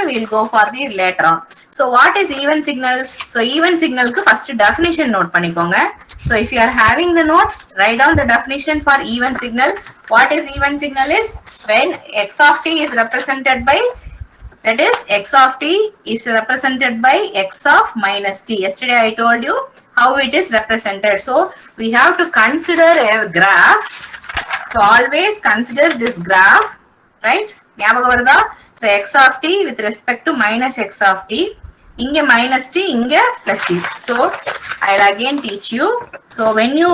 we will go for the later on. So what is even signal? So even signal ku first definition note panikonga. So if you are having the note, write down the definition for even signal. What is even signal is when x of t is represented by, that is x of t is represented by x of minus t. Yesterday I told you how it is represented. So we have to consider a graph. So always consider this graph, right? So x of t with respect to minus x of t. Inge minus t, inge plus t. So I'll again teach you. So when you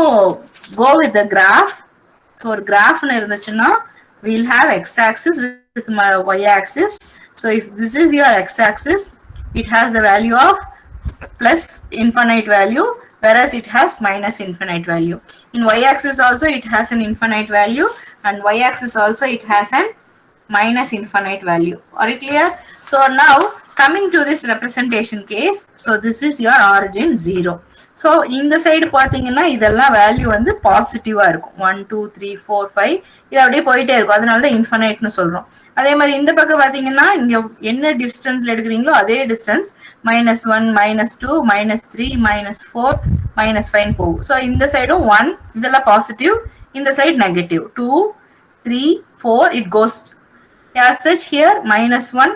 go with the graph, so graph we'll have x-axis with my y-axis. So if this is your x-axis, it has the value of plus infinite value, whereas it has minus infinite value. In y-axis also it has an infinite value, and y-axis also it has an minus infinite value. Are you clear? So now coming to this representation case, so this is your origin 0. So in the side பாத்தீங்கன்னா இதெல்லாம் value வந்து பாசிட்டிவா இருக்கும். 1 2 3 4 5 இது அப்படியே போயிட்டே இருக்கும். அதனால தான் இன்ஃபினைட்னு சொல்றோம். அதே மாதிரி இந்த பக்கம் பாத்தீங்கன்னா இங்க என்ன டிஸ்டன்ஸ்ல எடுக்கறீங்களோ அதே டிஸ்டன்ஸ் -1 -2 -3 -4 -5 போகும். சோ இந்த சைடும் 1 இதெல்லாம் பாசிட்டிவ், இந்த side negative 2 3 4 it goes as such. Here -1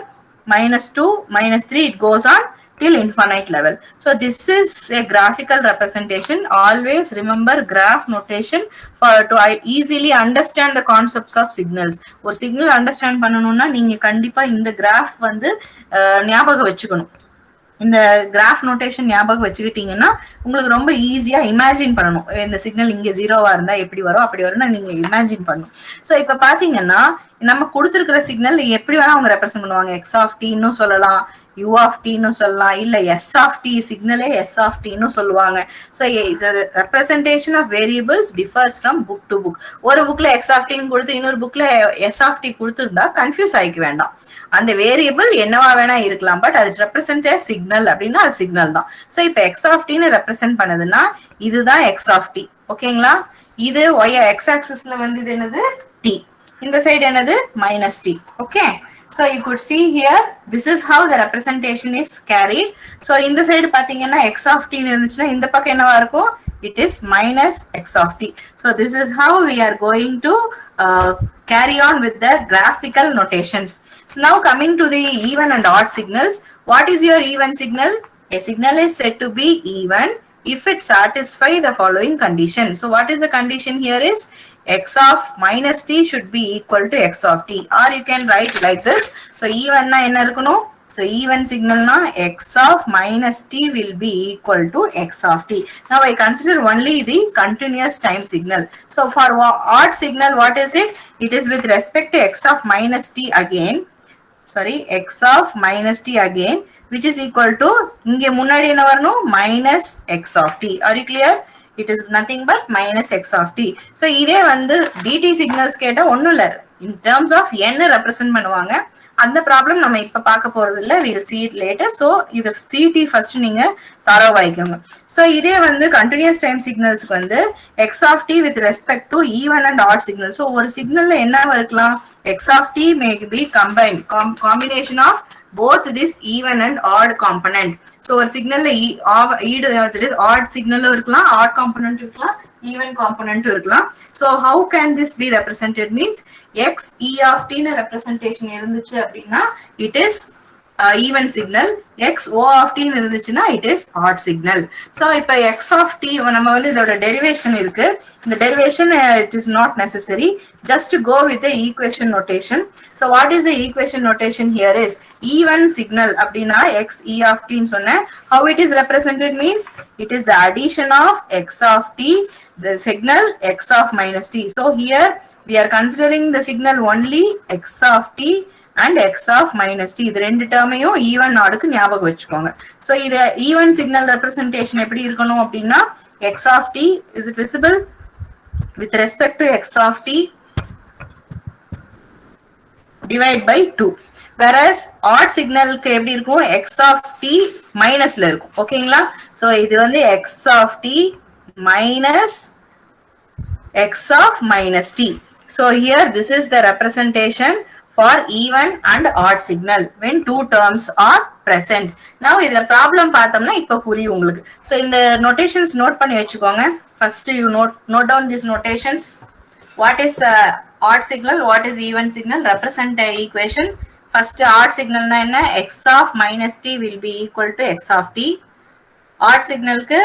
-2 -3 it goes on till infinite level. So this is a graphical representation. Always remember graph notation for to easily understand the concepts of signals. ஒரு signal understand பண்ணனும்னா நீங்க கண்டிப்பா இந்த graph வந்து ஞாபகம் வச்சுக்கணும். இந்த graph notation ஞாபகம் வச்சுக்கிட்டீங்கன்னா உங்களுக்கு ரொம்ப ஈஸியா இமேஜின் பண்ணணும். இந்த சிக்னல் இங்க 0வா இருந்தா எப்படி வரும் அப்படி வரும்னா நீங்க இமேஜின் பண்ணணும். சோ இப்ப பாத்தீங்கன்னா நம்ம கொடுத்திருக்கிற சிக்னல் எப்படி வேணா அவங்க ரெப்ரசென்ட் பண்ணுவாங்க. எக்ஸ் ஆஃப் டி சொல்லலாம், u of t ன்னு சொல்லலாம், இல்ல s of t சிக்னலே s of t ன்னு சொல்லுவாங்க. So the representation of variables differs from book to book. ஒரு புக்ல x of t ன்னு கொடுத்து இன்னொரு புக்ல s of t கொடுத்திருந்தா கன்ஃபியூஸ் ஆயிக்க வேண்டாம். அந்த வேரியபிள் என்னவா வேணா இருக்கலாம், பட் அது ரெப்ரசென்ட் a சிக்னல் அப்படின்னா அது சிக்னல் தான். சோ இப்போ x of t ன்னு ரெப்ரசென்ட் பண்ணதுன்னா இதுதான் x of t. ஓகேங்களா? இது y x axisல வந்து இது என்னது t, இந்த சைடு என்னது -t. Okay, so you could see here this is how the representation is carried. So இந்த சைடு பாத்தீங்கன்னா x of t ன்னு இருந்துச்சுன்னா இந்த பக்கம் என்னவா இருக்கும், it is minus x of t. So this is how we are going to carry on with the graphical notations. So now coming to the even and odd signals. What is your even signal? A signal is said to be even if it satisfies the following condition. So what is the condition here is x of minus t should be equal to x of t, or you can write like this. So even na enna irukano, so even signal na x of minus t will be equal to x of t. Now I consider only the continuous time signal. So for odd signal, what is it? It is with respect to x of minus t again, sorry, x of minus t again, which is equal to inge munnadi enna varano minus x of t. Are you clear? It is nothing but minus x of t. So இதே வந்து dt signals கேட்டா ஒண்ணும் இல்ல, in terms of n represent பண்ணுவாங்க. அந்த problem நம்ம இப்ப பார்க்க போறது இல்ல, we will see it later. So இது ct first நீங்க தரவாய்க்கோங்க. So இதே வந்து continuous time signalsக்கு வந்து x of t with respect to even and odd signal. So ஒரு சிக்னல்ல என்னவா இருக்கலாம், x of t may be combined, combination of both this even and odd component. So ஒரு சிக்னல்ல odd signal இருக்கலாம், odd component இருக்கலாம், even component இருக்கலாம். So how can this be represented means x e of t ன representation இருந்துச்சு அப்படின்னா it is even signal, x o of t னு இருந்துச்சுன்னா it is odd signal. So இப்போ x of t நம்ம வந்து இதோட derivation இருக்கு. இந்த derivation it is not necessary, just to go with the equation notation. So what is the equation notation here is even signal அப்படின்னா x e of t னு சொன்னேன். How it is represented means it is the addition of x of t, the signal x of minus t. So here we are considering the signal only x of t and x of minus t. இது ரெண்டு டேர்மையும் even ஆடுக்கு ஞாபகம் வச்சுக்கோங்க. So இது even signal representation எப்படி இருக்கணும் அப்படின்னா x of t, is it visible, with respect to x of t divide by 2. Whereas odd signalக்கு எப்படி இருக்கும், x of t மைனஸ்ல இருக்கும். ஓகேங்களா? So இது வந்து x of t minus x of minus t. So here this is the representation for even and odd signal when two terms are present. Now இதுல problem பார்த்தோம்னா இப்ப புரியும் உங்களுக்கு. So இந்த notations note பண்ணி வெச்சுக்கோங்க. First you note down these notations. What is odd signal, what is even signal, represent the equation. First odd signal na enna, x of minus t will be equal to x of t. Odd signal ku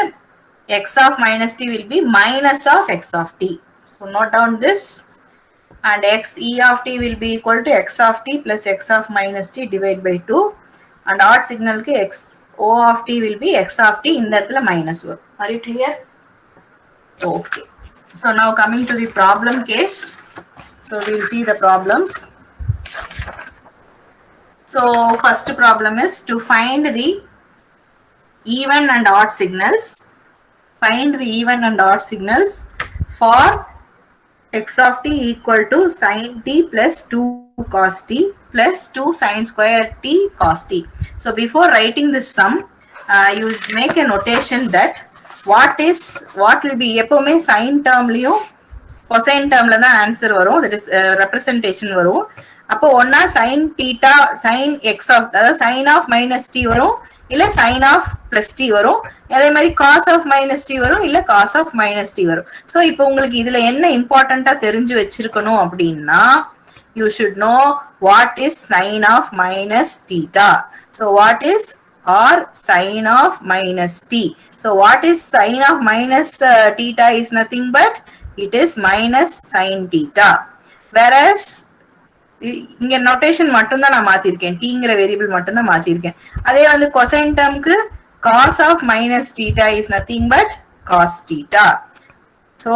x of minus t will be minus of x of t. So note down this, and x e of t will be equal to x of t plus x of minus t divided by 2, and odd signal ku x o of t will be x of t, in that minus 1. Are you clear? Okay. So now coming to the problem case. So we will see the problems. So first problem is to find the even and odd signals. Find the even and odd signals for x of t equal to sin t plus 2 cos t plus 2 sin square t cos t. So before writing this sum, you make a notation that what will be எப்பவுமே sin termலயும் cosine termல தான் answer வரும், that is representation வரும். அப்போ ஒன்னா sin theta sin x of, அதாவது sin of minus t வரும், இல்ல sin of plus t வரும், அதே மாதிரி cos of minus t வரும், இல்ல cos of minus t வரும். So இப்போ உங்களுக்கு இதுல என்ன இம்பார்ட்டண்டா தெரிஞ்சு வச்சிருக்கணும் அப்படின்னா, you should know what is sin of minus theta. So what is or sin of minus t. So what is sin of minus theta is nothing but it is minus sin theta. Whereas இங்க notation மட்டும் தான் நான் மாத்திருக்கேன், tங்கிற variable மட்டும் தான் மாத்திருக்கேன். அதே வந்து cosine termக்கு cos of minus theta is nothing but cos theta. So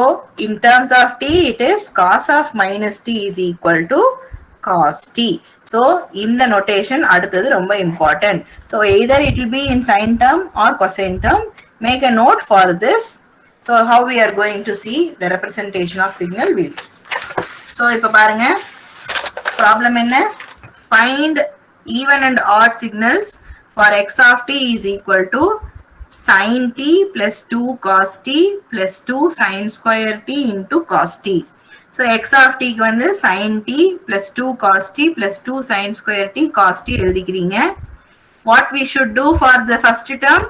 in terms of t, it is cos of minus t is equal to cos t. So in the notation அடுத்தது ரொம்ப important. So either it will be in sin term or cosine term. Make a note for this. So how we are going to see the representation of signal will. So இப்ப பாருங்க problem என்ன, find even and odd signals for x of t is equal to sin t plus 2 cos t plus 2 sin square t into cos t. So x of t க்கு வந்து sin t plus 2 cos t plus 2 sin square t cos t எழுதிக்கிறீங்க. What we should do for the first term,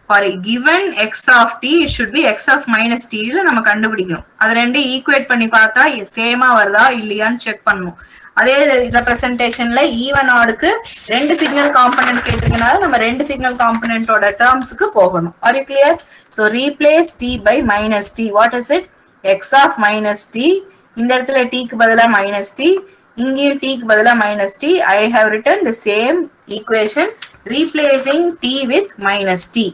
for a given x of t, it should be x of minus t ல நம்ம கண்டுபிடிக்கணும். அது ரெண்டு equate பண்ணி பார்த்தா சேமா வருதா இல்லையான்னு செக் பண்ணணும். அதே ரெப்ரசன்டேஷன்ல ஈவன் ஆடுக்கு ரெண்டு சிக்னல் காம்பனன்ட் கேட்டிருக்கனால நம்ம ரெண்டு சிக்னல் காம்பனன்ட்டோட டேர்ம்ஸ்க்கு போகணும். Are you clear? So replace t by minus t. What is it? x of minus t. இந்த இடத்துல t க்கு பதிலா minus t, இங்கேயும் t க்கு பதிலா minus t. I have written the same equation replacing t with minus t.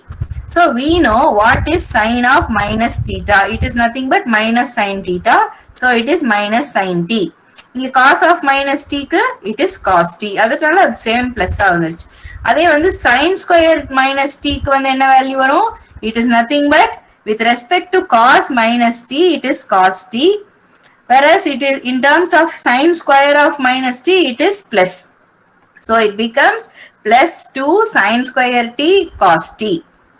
So we know what is sin of minus theta. It is nothing but minus sin theta. So it is minus sin t. இங்க cos of minus t க்கு it is cos t. அதனால அது same plus ஆகுது. அதே வந்து sin square minus t க்கு வந்து என்ன வேல்யூ வரும்? It is nothing but with respect to cos minus t, it is cos t. Whereas it is in terms of sin square of minus t, it is plus. So it becomes plus 2 sin square t cos t.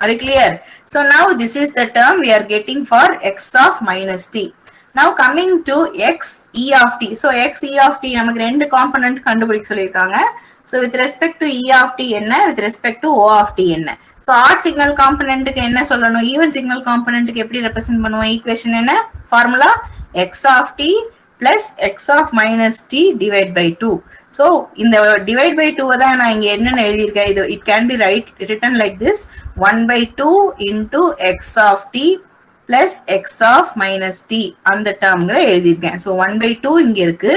Are you clear? So now this is the term we are getting for x of minus t. Now coming to x e of t. So x e of t நமக்கு ரெண்டு component கண்டுபிடிக்க சொல்லிருக்காங்க. So with respect to e of t என்ன, with respect to o of t என்ன. So odd signal componentக்கு என்ன சொல்லணும், even signal componentக்கு எப்படி represent பண்ணுவோம், ஈக்குவேஷன் என்ன, formula x of t plus x of minus t divide by 2. So இந்த divide by 2 தான் நான் இங்க என்னன்னு எழுதியிருக்கேன். இது it can be written like this, 1 by 2 into x of t plus x of minus t அந்த டேர்ம்ல எழுதியிருக்கேன். So 1 by 2 இங்க இருக்கு.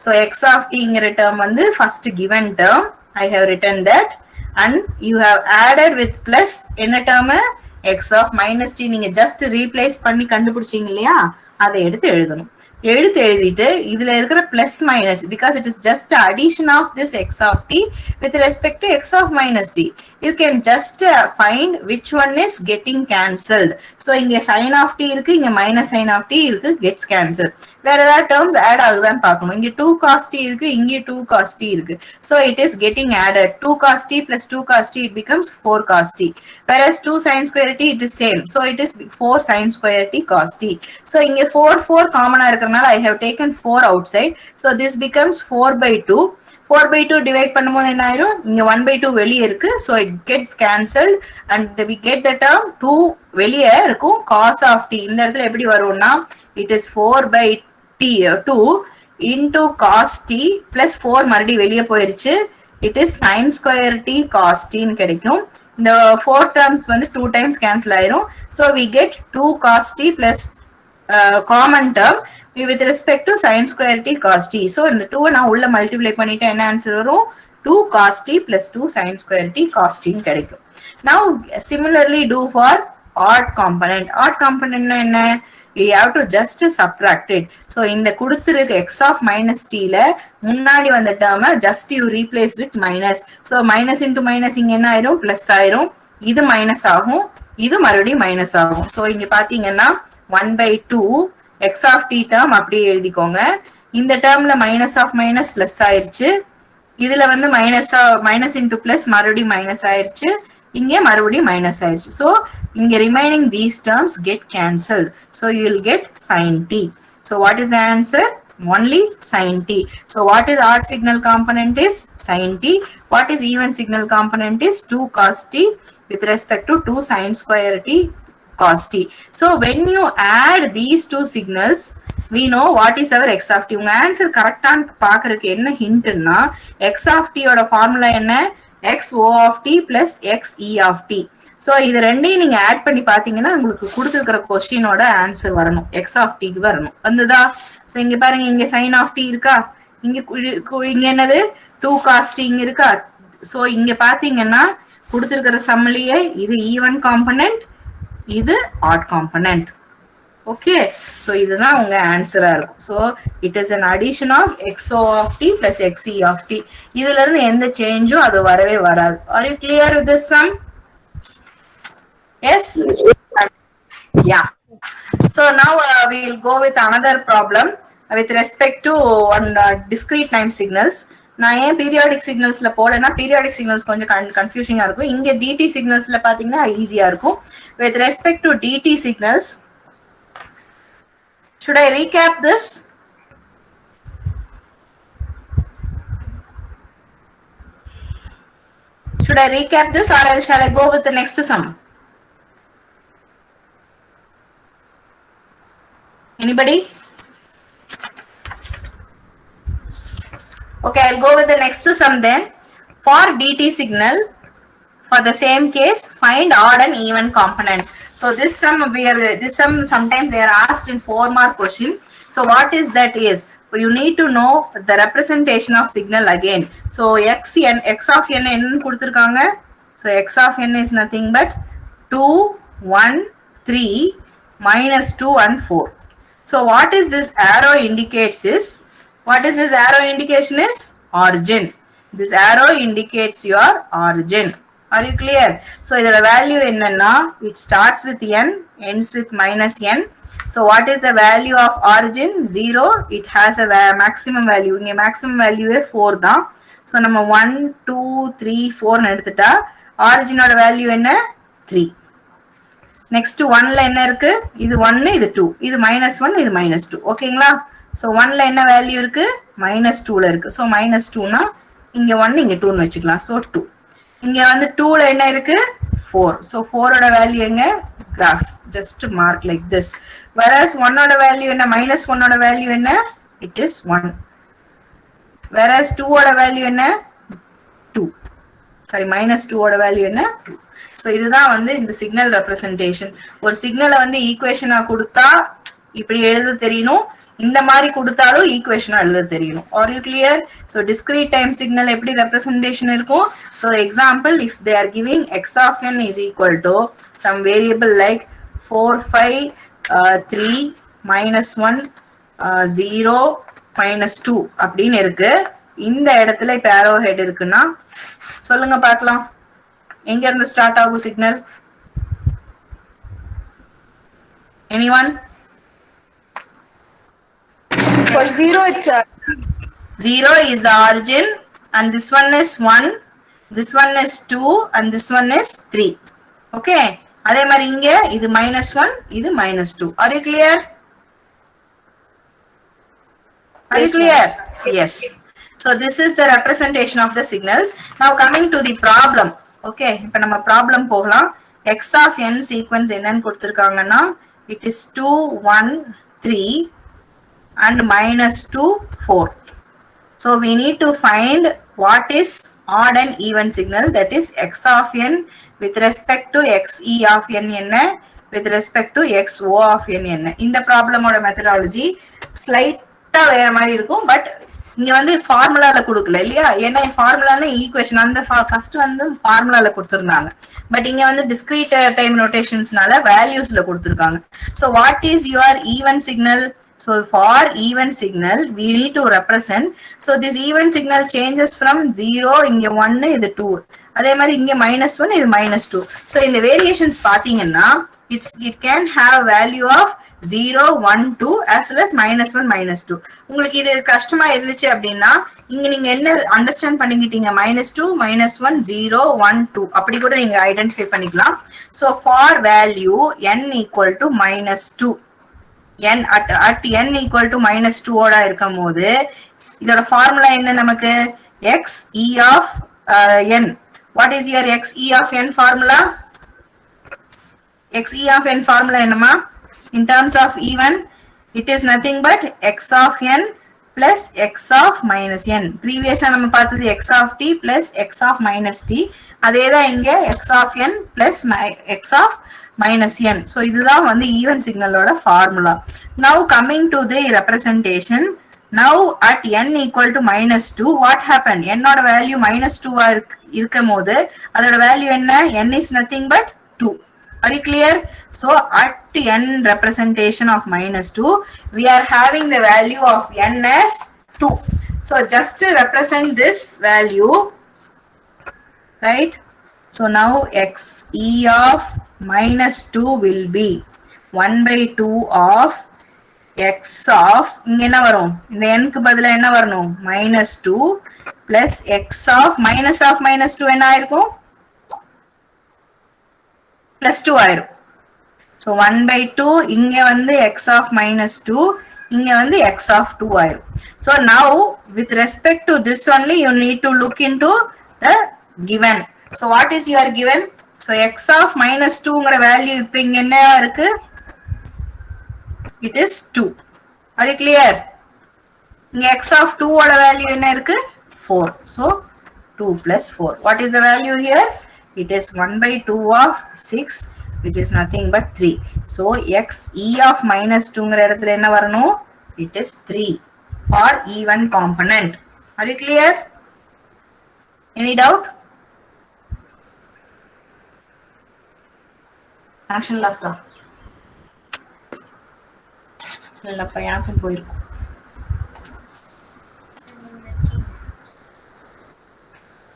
So x of t ங்கிற டேர்ம் வந்து first given term, I have written that, and you have added with plus என்ன term, x of minus t நீங்க just replace பண்ணி கண்டுபிடிச்சீங்க இல்லையா, அதை எடுத்து எழுதணும். எழுதிட்டு இதுல இருக்கிற plus minus, because it is just addition of this x of t with respect to x of minus t, you can just find which one is getting cancelled. So இங்க sin of t இருக்கு, இங்க minus sin of t இருக்கு, gets cancelled. வேற ஏதாவது terms add ஆகுதான்னு பார்க்கணும். இங்க 2 cos t இருக்கு, இங்க 2 cos t இருக்கு. So it is getting added. 2 cos t plus 2 cos t, it becomes 4 cos t. Whereas 2 sin square t, it is same. So it is 4 sin square t cos t. So இங்க 4 common இருக்கறனால I have taken 4 outside. So this becomes 4 by 2. 4 by 2 divide பண்ணும்போது என்ன ஆயிரும்? இங்க 1 by 2 வெளியே இருக்கு. So it gets cancelled and we get the term 2 வெளியே இருக்கும் cos of t. இந்த இடத்துல எப்படி வரும்னா it is 4 by t 2 into cos t plus 4 மறுபடியும் வெளியே போயிருச்சு. It is sin square t cos t ன்னு கிடைக்கும். இந்த 4 terms வந்து 2 times cancel ஆயிரும். So we get 2 cos t plus common term with respect to sin square t cos t. So இந்த 2 நான் உள்ள multiply பண்ணிட்டு என்ன ஆன்சர் வரும்? 2 cos t plus 2 sin square t cos t ன்னு கிடைக்கும். Now similarly do for odd component. Odd component என்ன? You have to just subtract it. So இந்த கொடுத்திருக்க x of minus t ல முன்னாடி வந்த term just you replace with minus. So minus into minus இங்க என்ன ஆயிரும்? Plus ஆயிரும். இது minus ஆகும். இது மறுபடியும் minus ஆகும். So இங்க பாத்தீங்கன்னா 1 by 2 x of t term அப்படியே எழுதிக்கோங்க. இந்த termல minus of minus plus ஆயிருச்சு. இதுல வந்து minus into plus மறுபடியும் minus ஆயிருச்சு. இங்கே மறுபடியும் minus ஆயிருச்சு. So இங்க remaining these terms get cancelled. So you will get sin t. So what is the answer? Only sin t. So what is odd signal component is sin t. What is even signal component is 2 cos t with respect to 2 sin square t cos t. So when you add these two signals, we know what is our x of t. உங்க answer கரெக்டான்னு பார்க்கறதுக்கு என்ன ஹிண்ட்னா x of t ஓட formula என்ன? x o of t plus x e of t. So இது ரெண்டையும் நீங்க add பண்ணி பாத்தீங்கன்னா உங்களுக்கு கொடுத்திருக்கிற क्वेश्चनோட ஆன்சர் வரணும். x of t க்கு வரணும். வந்ததா? சோ இங்க பாருங்க, இங்க sin of t இருக்கா? இங்க என்னது? 2 cos t இங்க இருக்கா? சோ இங்க பாத்தீங்கன்னா கொடுத்திருக்கிற சம்மலியே இது even component, இது odd component. Okay, so இதுதான் உங்க ஆன்சரா இருக்கும். So it is an addition of xo of t plus xe of t. இதுல இருந்து எந்த சேஞ்சும் அது வரவே வராது. Are you clear with this sum? Yes? Yeah. So now we will go with another problem with respect to one discrete time signals. நான் ஏன் periodic சிக்னல்ஸ்ல போடனா, periodic signals கொஞ்சம் கன்ஃபியூசிங்கா இருக்கும். இங்க dt சிக்னல்ஸ்ல பாத்தீங்கன்னா ஈஸியா இருக்கும். With respect to dt signals, should I recap this? Should I recap this or shall I go with the next sum? Anybody? Okay, I'll go with the next sum then. For dt signal, for the same case, find odd and even component. So this sum sometimes they are asked in 4 mark question. So what is that is? You need to know the representation of signal again. So x of n ennu kuduthirukanga. So x of n is nothing but 2, 1, 3, minus 2 and 4. So what is this arrow indicates is, what is this arrow indication is? Origin. This arrow indicates your origin. Are you clear? So the value என்னன்னா, it starts with n, ends with minus n. So what is the value of origin? 0. It has a maximum value. இங்க maximum value 4 தான். So நம்ம 1, 2, 3, 4 எடுத்துட்டா origin ஓட value என்ன? 3. Next 1ல என்ன இருக்கு? இது 1, இது 2. இது minus 1, இது minus 2. ஓகேங்களா? So 1ல என்ன வேல்யூ இருக்கு? minus 2ல இருக்கு. So minus 2னா இங்க 1, இங்க 2 ன்னு வச்சுக்கலாம். So 2. இங்க வந்து 2ல என்ன இருக்கு? 4. So 4 ஓட வேல்யூ எங்க? graph. Just mark like this. Whereas 1 ஓட வேல்யூ என்ன? minus 1 ஓட வேல்யூ என்ன? It is 1. Whereas 2 ஓட வேல்யூ என்ன? 2. Sorry, minus 2 ஓட வேல்யூ என்ன? 2. So இதுதான் வந்து இந்த சிக்னல் ரெப்ரசன்டேஷன். ஒரு சிக்னலை வந்து ஈக்குவேஷனா கொடுத்தா இப்படி எழுத தெரியணும், இந்த மாதிரி கொடுத்தாலும் ஈக்குவேஷனா எழுத தெரியணும். Are you clear? So discrete time signal எப்படி ரெப்ரசன்டேஷன் இருக்கும்? So example, if they are giving x of n is equal to some variable like 4, 5, 3, minus 1, 0, minus 2 அப்படின்னு இருக்கு. இந்த இடத்துல இப்ப arrow head இருக்குன்னா சொல்லுங்க பார்க்கலாம், எங்க இருந்து ஸ்டார்ட் ஆகும் signal? Anyone? For 0 it's 0 is the origin and this one is 1, this one is 2 and this one is 3. Okay, அதே மாதிரி இங்க இது -1 இது -2. Are you clear? Are you clear? Yes. So this is the representation of the signals. Now coming to the problem. Okay, இப்ப நம்ம problem போகலாம். X of n sequence என்னன்னு கொடுத்திருக்காங்கன்னா it is 2 1 3 and -2 4. So we need to find what is odd and even signal, that is x of n with respect to xe of n என்ன, with respect to xo of n என்ன. இந்த problem ஓட methodology slight-ஆ வேற மாதிரி இருக்கும், but இங்க வந்து ஃபார்முலால கொடுக்கல இல்லையா, ஏன்னா ஃபார்முலான ஈக்குவேஷன் அந்த ஃபர்ஸ்ட் வந்து ஃபார்முலால கொடுத்திருந்தாங்க, பட் இங்க வந்து discrete time notationsனால வேல்யூஸ்ல கொடுத்திருக்காங்க. So what is your even signal? So for even signal we need to represent. So this even signal changes from 0, இங்க 1 இது 2, அதே மாதிரி இங்க -1 இது -2. So இந்த variations பாத்தீங்கன்னா it can have value of 0 1 2 as well as -1 -2. உங்களுக்கு இது கஷ்டமா இருந்துச்சு அப்படின்னா இங்க நீங்க என்ன அண்டர்ஸ்டாண்ட் பண்ணிக்கிட்டீங்க, -2 -1 0 1 2 அப்படி கூட நீங்க ஐடென்டிஃபை பண்ணிக்கலாம். So for value n equal to -2, n at n equal to -2 ஓட இருக்கும் போது இதோட ஃபார்முலா என்ன நமக்கு, x e of n. What is your x e of n formula? x e of n formula என்னமா, in terms of even it is nothing but x of n plus x of minus n. previous நம்ம பார்த்தது x of t plus x of minus t, அதேதான் இங்க x of n plus x of minus n. So இதுதான் வந்து even signal ஓட formula. Now coming to the representation, now at n equal to -2 what happened, n ஓட value -2 ஆ இருக்கும் போது அதோட value என்ன, n is nothing but 2. Are you clear? So at n representation of -2 we are having the value of n as 2. So just to represent this value, right? So now x e of -2 will be 1/2 of x of, இங்க என்ன வரும், இந்த n க்கு பதிலா என்ன வரணும், -2 plus x of -2 என்ன ஆயிருக்கும், +2 ஆயிரும். So 1/2 இங்க வந்து x of -2, இங்க வந்து x of 2 ஆயிரும். So now with respect to this only you need to look into the given. So what is your given? So x of -2ங்கற வேல்யூ இப்ப இங்க என்ன இருக்கு, it is 2. Are you clear? இங்க x of 2 ஓட value என்ன இருக்கு, 4. So 2 plus 4. What is the value here? It is 1/2 of 6, which is nothing but 3. So x e of -2ங்கற இடத்துல என்ன வரணும், it is 3 for even component. Are you clear? Any doubt? Action last தான் இல்லப்பா, எனக்கும் போயிருக்கும்.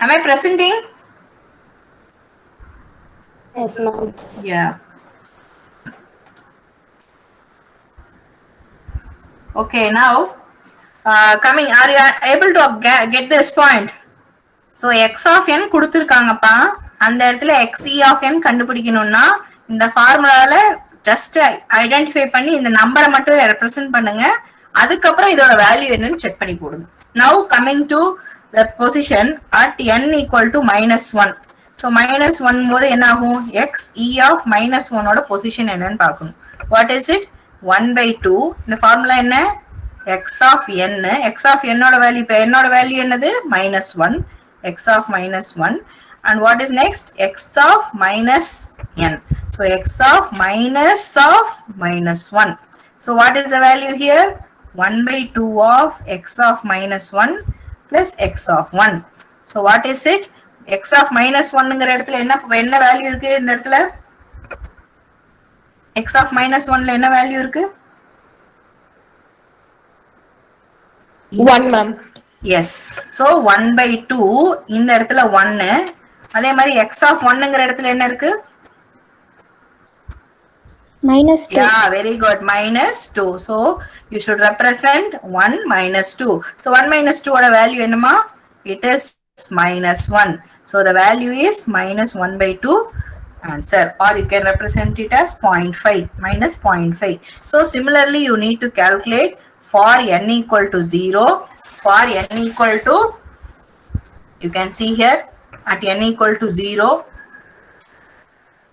Am I presenting? yes ma'am. Yeah. Okay, now coming, are you able to get this point? So x of n கொடுத்திருக்காங்கப்பா, அந்த இடத்துல x e of n கண்டுபிடிக்கணும்னா இந்த ஃபார்முலால just identify பண்ணி இந்த நம்பரை மட்டும் ரெப்ரசன்ட் பண்ணுங்க, அதுக்கப்புறம் இதோட வேல்யூ என்னன்னு செக் பண்ணி போடுங்க. Now coming to the position at n equal to -1. So -1 போது என்ன ஆகும், x e of -1 ஓட பொசிஷன் என்னன்னு பார்க்கணும். What is it? 1/2. இந்த ஃபார்முலா என்ன, x of n. x of n ஓட வேல்யூ, இப்ப n ஓட வேல்யூ என்னது, -1. x of -1. And what is next? X of minus n. So x of -1. So what is the value here? 1/2 of x of -1 plus x of 1. So what is it? X of -1ங்கற இடத்துல என்ன value இருக்கு, இந்த இடத்துல x of -1ல என்ன value இருக்கு, 1 ma'am. Yes. So 1/2 இந்த இடத்துல 1, அதே மாதிரி x of 1ங்கற இடத்துல என்ன இருக்கு, Minus 2. Yeah, very good. Minus 2. So you should represent 1 minus 2. So 1 minus 2 oda value enna? It is minus 1. So the value is minus 1 by 2 answer, or you can represent it as 0.5 minus 0.5. So similarly you need to calculate for n equal to 0, for n equal to, you can see here at n equal to 0,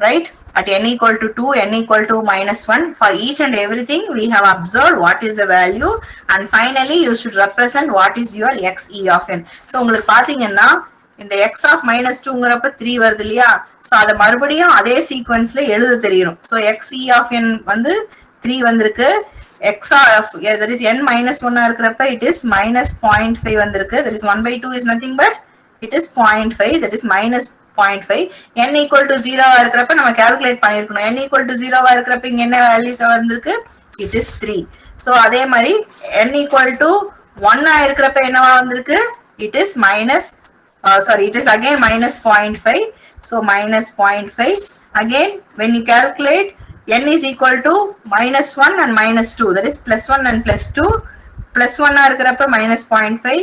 right, at n equal to 2, n equal to minus 1, for each and everything we have observed what is the value, and finally you should represent what is your x e of n. So உங்களுக்கு பாத்தீங்கன்னா இந்த x of minus 2ங்கறப்ப 3 வருது இல்லையா, so அத மறுபடியும் அதே சீக்வென்ஸ்ல எழுத தெரியணும். So x e of n வந்து 3 வந்திருக்கு, x of that is n minus 1 இருக்கிறப்ப it is minus 0.5 வந்திருக்கு, that is 1 by 2 is nothing but it is 0.5, that is minus 0.5. n equal to 0 இருக்கிறப்ப நம்ம calculate பண்ணிருக்கணும். n equal to 0 இருக்கிறப்ப இங்க என்ன வேல்யூ வந்திருக்கு, it is 3. so அதே மாதிரி n equal to 1 இருக்கிறப்ப என்னவா வந்திருக்கு, it is minus it is again minus 0.5. so minus 0.5. again when you calculate n is equal to minus 1 and minus 2, that is plus 1 and plus 2. plus 1 இருக்கிறப்ப minus 0.5,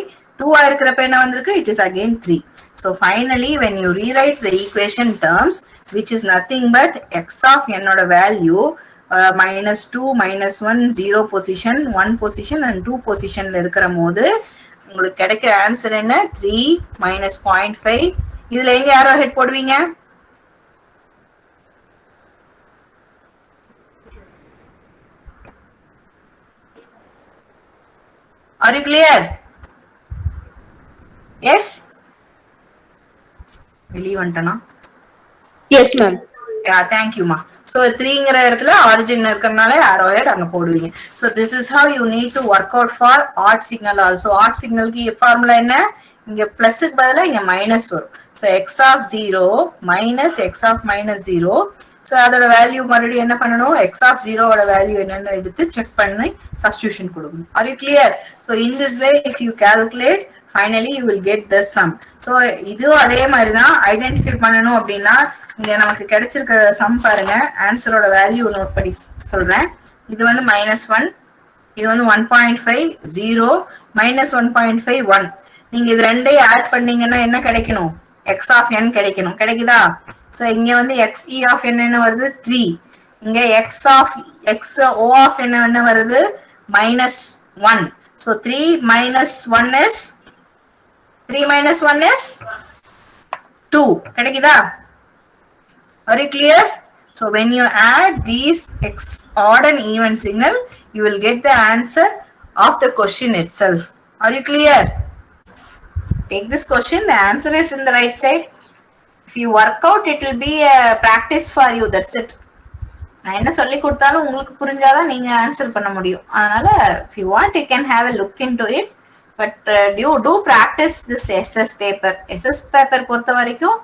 2 இருக்கிறப்ப என்ன வந்திருக்கு, it is again 3. So finally when you rewrite the equation terms, which is nothing but x of n oda value minus 2, minus 1, 0 position, 1 position and 2 position ல இருக்குறபோது உங்களுக்கு கிடைக்கிற answer என்ன, 3 minus 0.5. இதுல எங்க arrow head போடுவீங்க, are you clear? yes, வெளிய வந்துட்டனா? Yes, ma'am. Yeah, thank you ma. So 3ங்கற இடத்துல origin இருக்கறனால arrow head அங்க போடுவீங்க. So this is how you need to work out for odd signal also. odd signal க்கு formula என்ன, இங்க plus க்கு பதிலா இங்க மைனஸ் வரும். So x of 0 minus x of minus 0. So அதோட வேல்யூ மறுபடியும் என்ன பண்ணனும், x of 0 ஓட வேல்யூ என்னன்னு எடுத்து செக் பண்ணி சப்ஸ்டிடியூஷன் கொடுக்கணும். Are you clear? So in this way if you calculate, finally you will get the sum. So இது அதே மாதிரி தான் ஐடென்டிஃபை பண்ணனும் அப்படினா, இங்க நமக்கு கிடைச்சிருக்க சம் பாருங்க, ஆன்சரோட வேல்யூ நோட் பண்ணி சொல்றேன். இது வந்து -1, இது வந்து 1.5, 0, -1.5, 1. நீங்க இது ரெண்டையும் ஆட் பண்ணீங்கன்னா என்ன கிடைக்கணும், x of n கிடைக்கணும். கிடைக்குதா? சோ இங்க வந்து x e of n என்ன வருது, 3. இங்க x o of n என்ன வருது, -1. so 3 minus 1 is 2. கிடைக்குதா? Are you clear? So when you add these odd and even signal, you will get the answer of the question itself. Are you clear? Take this question, the answer is in the right side. If you work out, it will be a practice for you, that's it. நான் என்ன சொல்லி கொடுத்தாலும் உங்களுக்கு புரிஞ்சாதான் நீங்க answer பண்ண முடியும். அதனால if you want you can have a look into it, but you do practice this SS paper. SS paper பொறுத்த வரைக்கும்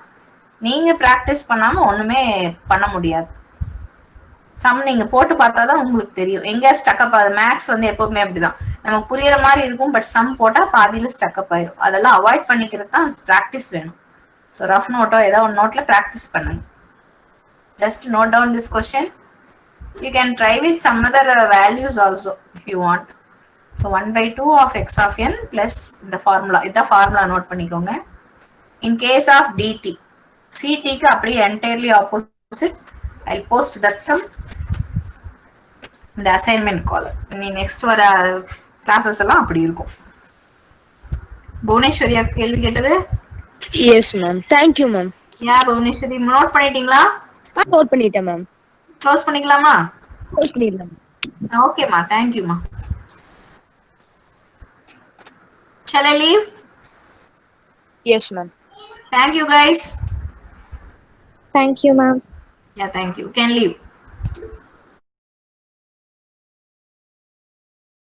நீங்க பிராக்டிஸ் பண்ணாம ஒண்ணுமே பண்ண முடியாது. சம் நீங்க போட்டு பார்த்தாதான் உங்களுக்கு தெரியும் எங்க ஸ்டக் அப் ஆகுது. மேக்ஸ் வந்து எப்பவுமே அப்படிதான், நமக்கு புரியுற மாதிரி இருக்கும், பட் சம் போட்டா பாதியில ஸ்டக் அப் ஆயிரும். அதெல்லாம் அவாய்ட் பண்ணிக்கிறது தான் பிராக்டிஸ் வேணும். ஸோ ரஃப் நோட்டோ ஏதோ ஒரு நோட்ல பிராக்டிஸ் பண்ணுங்க. Just note down this question. You can try with some other values also if you want. So 1/2 of x of n plus the formula. இந்த formula note பண்ணிக்கோங்க. In case of dt, ct க்கு அப்படியே entirely opposite. I'll post that sum in the assignment column. இனி next வர classes எல்லாம் அப்படி இருக்கும். புவனேஸ்வரியா கேள்வி கேட்டது? Yes, ma'am. Thank you, ma'am. Yeah, Bhuvaneswari note பண்ணிட்டீங்களா? நோட் பண்ணிட்டேன் ma'am. க்ளோஸ் பண்ணிக்கலாமா? க்ளோஸ் பண்ணிடலாம். ஓகேமா, thank you ma. Shall I leave? Yes, ma'am. Thank you guys. Thank you, ma'am. Yeah, thank you. Can leave.